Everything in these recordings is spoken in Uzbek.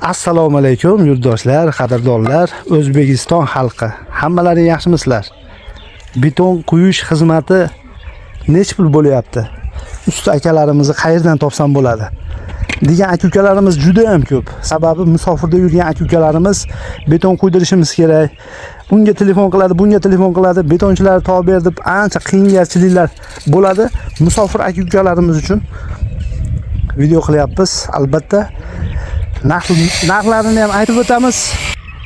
Assalomu alaykum yurtdoshlar, qadrdonlar, O'zbekiston xalqi. Hammalaring yaxshimisizlar? Beton quyish xizmati nech pul bo'lyapti? Usta akalarimizni qayerdan topsam bo'ladi? degan aka-ukalarimiz juda ham ko'p. Sababi musofirda yurgan aka-ukalarimiz beton quydirishimiz kerak. Unga telefon qiladi, bunga telefon qiladi, betonchilar topib ber deb ancha qiyinchiliklar bo'ladi. Musofir aka-ukalarimiz uchun video qilyapmiz. Albatta narxlarini ham aytib o'tamiz.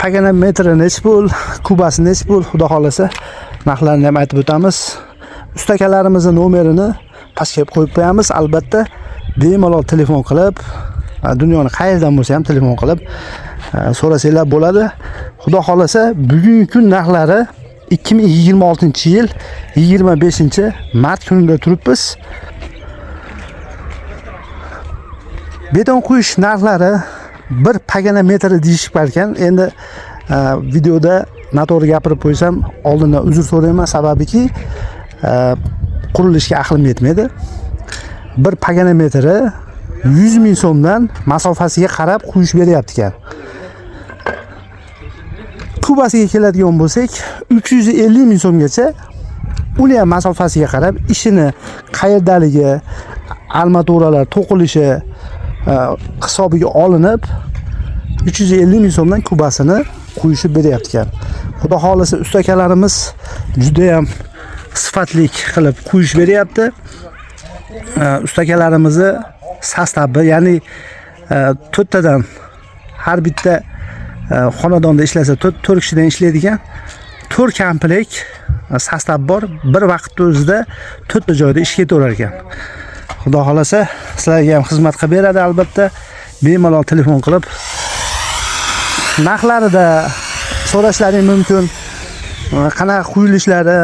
Pagana metri nech pul, kubasi nech pul, xudo xolasa narxlarini ham aytib o'tamiz. Ustakalarimizni nomerini pastga qo'yib qo'yamiz. Albatta bemalol telefon qilib, dunyoni qayerdan bo'lsa ham telefon qilib so'rasanglar bo'ladi. Xudo xolasa bugungi kun narxlari 2026-yil 25-mart kunida turibmiz. Beton quyish narxlari bir pagana metri deyishib ekan. Endi videoda noto'g'ri gapirib qo'ysam, oldindan uzr so'rayman, sababiki qurilishga aqlim yetmaydi. Bir pagana metri 100 ming so'mdan masofasiga qarab quyish beryapti ekan. Kubasiga keladigan bo'lsak, 350 ming so'mgacha uni ham masofasiga qarab, ishini qayerdaligi, armaturalar to'qilishi hisobiga olinib 350 ming so'mdan kubasini quyishib beryapti ekan. Xudo xolasa ustakalarimiz juda ham sifatli qilib quyish beryapti. Ustakalarimizni sostavi, ya'ni 4 tadan har bitta xonadonda ishlasa 4 kishidan ishlaydigan 4 komplekt sostav bor. Bir vaqtda o'zida 4 ta joyda ish ketaverar ekan. Xudo xolasa sizlarga ham xizmat qilib beradi. Albatta bemalol telefon qilib narxlarida so'rashlaring mumkin. Qanaqa quyilishlari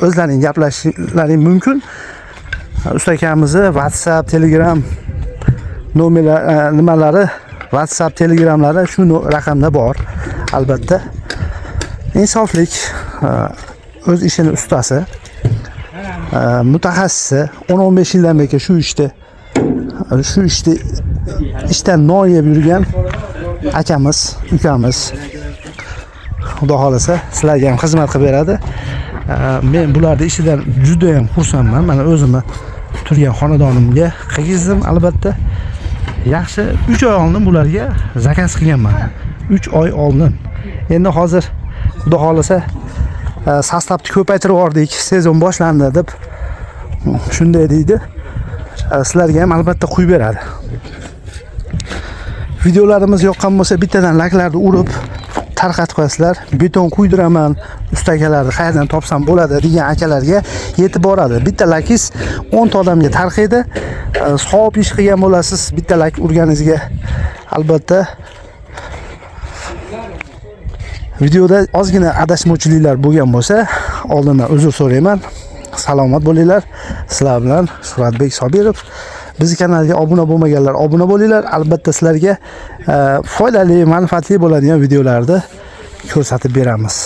o'zlaring gaplashishlaring mumkin. Ustakamizni WhatsApp, Telegram nomerlari, WhatsApp, Telegramlari shu raqamda bor. Albatta insoflik, o'z ishining ustasi, mutaxassisi, 10-15 yildan beri shu ishdan non yeb yurgan akamiz, ukamiz. Xudo xolasa sizlarga ham xizmat qilib beradi. Men bularning ishidan juda ham xursandman. Mana o'zimni turgan xonadonimga qilgizdim. Albatta yaxshi 3 oy oldin bularga zakaz qilganman. 3 oy oldin. Endi hozir xudo xolasa sostavni ko'paytirib yubordik, sezon boshlandi deb shunday deydi. Sizlarga ham albatta quyib beradi. Videolarimiz yoqqan bo'lsa bittadan layklarni urib tarqatib qo'yasizlar. Beton quydiraman, ustakalarni qayerdan topsam bo'ladi degan akalarga yetib boradi. Bitta lakingiz 10 ta odamga tarqaydi. Savob ish qilgan bo'lasiz bitta layk urganingizga. Albatta videoda ozgina adashmovchiliklar bo'lgan bo'lsa, oldindan uzr so'rayman. Salomat bo'linglar. Sizlar bilan Shuhratbek Sobirov. Bizning kanalga obuna bo'lmaganlar obuna bo'linglar. Albatta sizlarga foydali, manfaatli bo'ladigan videolarni ko'rsatib beramiz.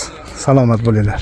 Salomat bo'linglar.